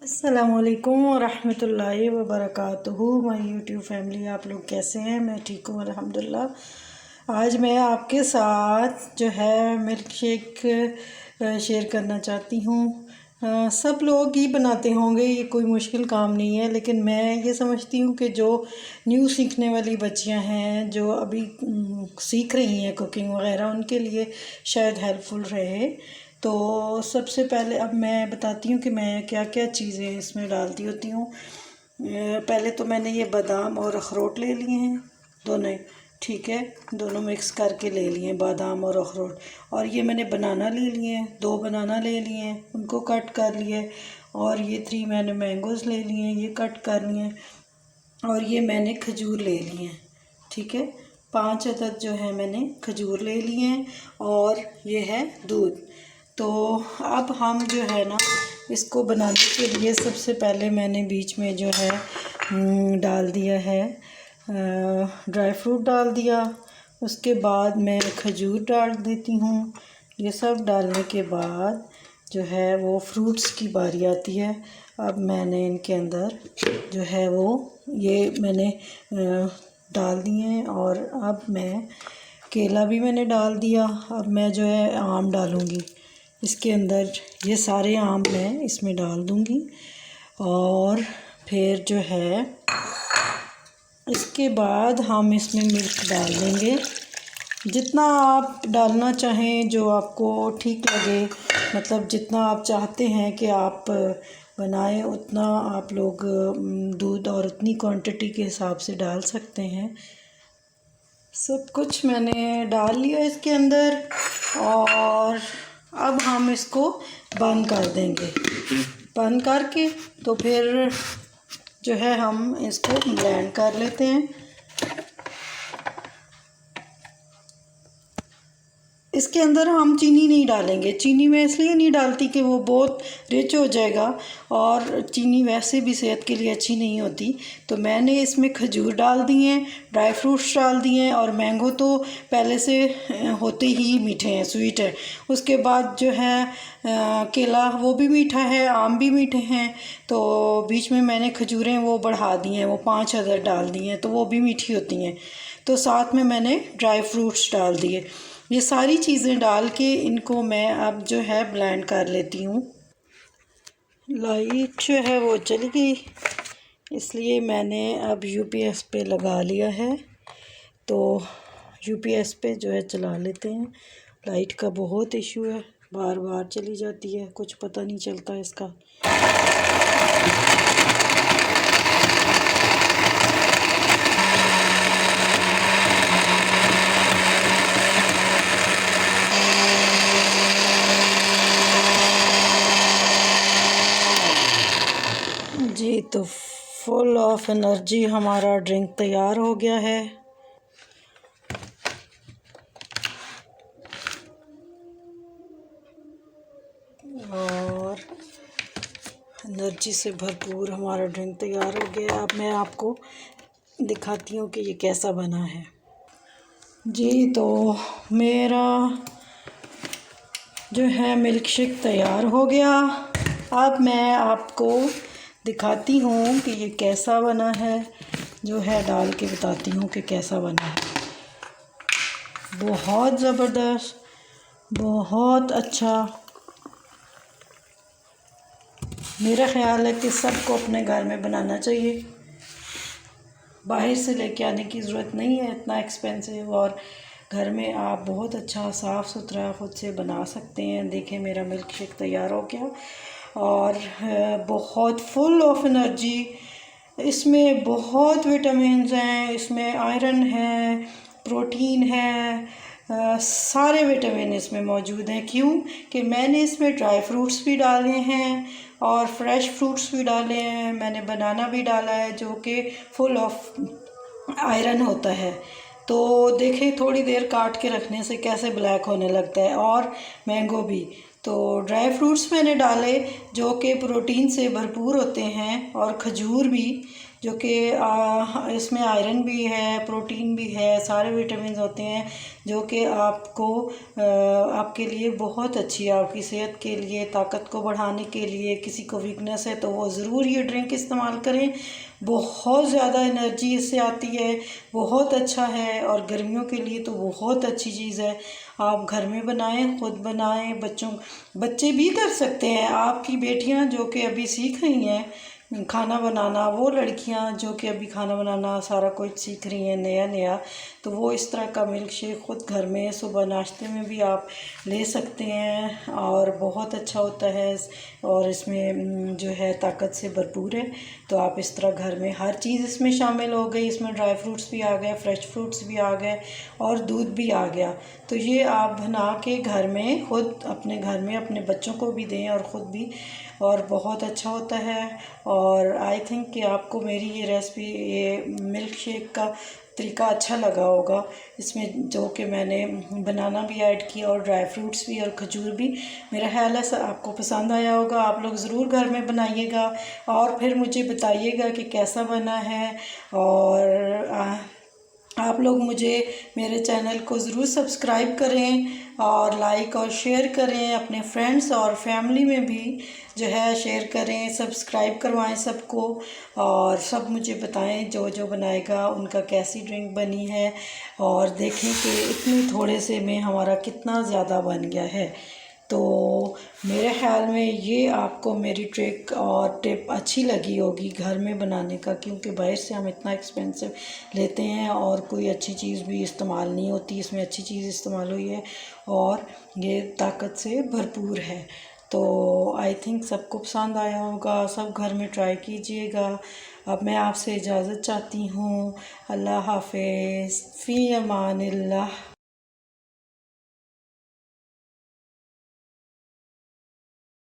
अस्सलामुअलैकुम वरहमतुल्लाहि वबरकातुहू। My YouTube family, आप लोग कैसे हैं? मैं ठीक हूँ अल्हम्दुलिल्लाह। आज मैं आपके साथ जो है मिल्क शेक शेयर करना चाहती हूँ। सब लोग ही बनाते होंगे, ये कोई मुश्किल काम नहीं है, लेकिन मैं ये समझती हूँ कि जो न्यू सीखने वाली बच्चियाँ हैं, जो अभी सीख रही हैं कुकिंग वगैरह, उनके लिए शायद हेल्पफुल रहे। तो सबसे पहले अब मैं बताती हूँ कि मैं क्या क्या चीज़ें इसमें डालती होती हूँ। पहले तो मैंने ये बादाम और अखरोट ले लिए हैं दोनों, ठीक है, दोनों मिक्स करके ले लिए हैं, बादाम और अखरोट। और ये मैंने बनाना ले लिए हैं, 2 बनाना ले लिए हैं, उनको कट कर लिए। और ये 3 मैंने मैंगोज़ ले लिए हैं, ये कट कर लिए। और ये मैंने खजूर ले लिए हैं, ठीक है, 5 अदद जो है मैंने खजूर ले लिए हैं। और ये है दूध। तो अब हम जो है ना, इसको बनाने के लिए सबसे पहले मैंने बीच में जो है डाल दिया है ड्राई फ्रूट डाल दिया। उसके बाद मैं खजूर डाल देती हूँ। ये सब डालने के बाद जो है वो फ्रूट्स की बारी आती है। अब मैंने इनके अंदर जो है वो ये मैंने डाल दिए हैं। और अब मैं केला भी मैंने डाल दिया। अब मैं जो है आम डालूँगी इसके अंदर, ये सारे आम मैं इसमें डाल दूँगी। और फिर जो है इसके बाद हम इसमें मिल्क डाल देंगे, जितना आप डालना चाहें, जो आपको ठीक लगे, मतलब जितना आप चाहते हैं कि आप बनाएं, उतना आप लोग दूध और उतनी क्वांटिटी के हिसाब से डाल सकते हैं। सब कुछ मैंने डाल लिया इसके अंदर। और अब हम इसको बंद कर देंगे। बंद करके तो फिर जो है हम इसको ब्लेंड कर लेते हैं। इसके अंदर हम चीनी नहीं डालेंगे। चीनी मैं इसलिए नहीं डालती कि वो बहुत रिच हो जाएगा, और चीनी वैसे भी सेहत के लिए अच्छी नहीं होती। तो मैंने इसमें खजूर डाल दिए हैं, ड्राई फ्रूट्स डाल दिए हैं, और मैंगो तो पहले से होते ही मीठे हैं, स्वीट है। उसके बाद जो है केला, वो भी मीठा है, आम भी मीठे हैं। तो बीच में मैंने खजूरें वो बढ़ा दी हैं, वो 5 अदद डाल दी हैं, तो वो भी मीठी होती हैं। तो साथ में मैंने ड्राई फ्रूट्स डाल दिए। ये सारी चीज़ें डाल के इनको मैं अब जो है ब्लेंड कर लेती हूँ। लाइट जो है वो चली गई, इसलिए मैंने अब यूपीएस पे लगा लिया है। तो यूपीएस पे जो है चला लेते हैं। लाइट का बहुत इशू है, बार बार चली जाती है, कुछ पता नहीं चलता इसका। जी, तो फुल ऑफ एनर्जी हमारा ड्रिंक तैयार हो गया है। और एनर्जी से भरपूर हमारा ड्रिंक तैयार हो गया। अब मैं आपको दिखाती हूँ कि ये कैसा बना है। जी, तो मेरा जो है मिल्क शेक तैयार हो गया। अब मैं आपको दिखाती हूँ कि ये कैसा बना है, जो है डाल के बताती हूँ कि कैसा बना है। बहुत ज़बरदस्त, बहुत अच्छा। मेरा ख़्याल है कि सबको अपने घर में बनाना चाहिए, बाहर से लेके आने की ज़रूरत नहीं है इतना एक्सपेंसिव। और घर में आप बहुत अच्छा साफ़ सुथरा ख़ुद से बना सकते हैं। देखें, मेरा मिल्क शेक तैयार हो गया, और बहुत फुल ऑफ एनर्जी। इसमें बहुत विटामिन्स हैं, इसमें आयरन है, प्रोटीन है, सारे विटामिन इसमें मौजूद हैं। क्यों कि मैंने इसमें ड्राई फ्रूट्स भी डाले हैं और फ्रेश फ्रूट्स भी डाले हैं। मैंने बनाना भी डाला है, जो कि फुल ऑफ आयरन होता है। तो देखें, थोड़ी देर काट के रखने से कैसे ब्लैक होने लगता है। और मैंगो भी, तो ड्राई फ्रूट्स मैंने डाले जो कि प्रोटीन से भरपूर होते हैं, और खजूर भी। जो कि इसमें आयरन भी है, प्रोटीन भी है, सारे विटामिन होते हैं जो कि आपको आपके लिए बहुत अच्छी है, आपकी सेहत के लिए, ताकत को बढ़ाने के लिए। किसी को वीकनेस है तो वो ज़रूर ये ड्रिंक इस्तेमाल करें। बहुत ज़्यादा एनर्जी इससे आती है, बहुत अच्छा है और गर्मियों के लिए तो बहुत अच्छी चीज़ है। आप घर में बनाएं, खुद बनाएं, बच्चे भी कर सकते हैं। आपकी बेटियां जो कि अभी सीख रही हैं खाना बनाना, वो लड़कियां जो कि अभी खाना बनाना सारा कुछ सीख रही हैं नया नया, तो वो इस तरह का मिल्क शेक ख़ुद घर में सुबह नाश्ते में भी आप ले सकते हैं और बहुत अच्छा होता है और इसमें जो है ताकत से भरपूर है। तो आप इस तरह घर में हर चीज़ इसमें शामिल हो गई, इसमें ड्राई फ्रूट्स भी आ गए, फ्रेश फ्रूट्स भी आ गए और दूध भी आ गया। तो ये आप बना के घर में ख़ुद अपने घर में अपने बच्चों को भी दें और ख़ुद भी, और बहुत अच्छा होता है। और आई थिंक कि आपको मेरी ये रेसिपी, ये मिल्क शेक का तरीका अच्छा लगा होगा। इसमें जो कि मैंने बनाना भी ऐड किया और ड्राई फ्रूट्स भी और खजूर भी, मेरा ख्याल है आपको पसंद आया होगा। आप लोग ज़रूर घर में बनाइएगा और फिर मुझे बताइएगा कि कैसा बना है। और आप लोग मुझे मेरे चैनल को ज़रूर सब्सक्राइब करें और लाइक और शेयर करें, अपने फ्रेंड्स और फैमिली में भी जो है शेयर करें, सब्सक्राइब करवाएं सबको और सब मुझे बताएं जो जो बनाएगा उनका कैसी ड्रिंक बनी है, और देखें कि इतने थोड़े से में हमारा कितना ज़्यादा बन गया है। तो मेरे ख्याल में ये आपको मेरी ट्रिक और टिप अच्छी लगी होगी घर में बनाने का, क्योंकि बाहर से हम इतना एक्सपेंसिव लेते हैं और कोई अच्छी चीज़ भी इस्तेमाल नहीं होती। इसमें अच्छी चीज़ इस्तेमाल हुई है और ये ताकत से भरपूर है। तो आई थिंक सबको पसंद आया होगा, सब घर में ट्राई कीजिएगा। अब मैं आपसे इजाज़त चाहती हूँ। अल्लाह हाफ़िज़, फ़ी अमानिल्लाह।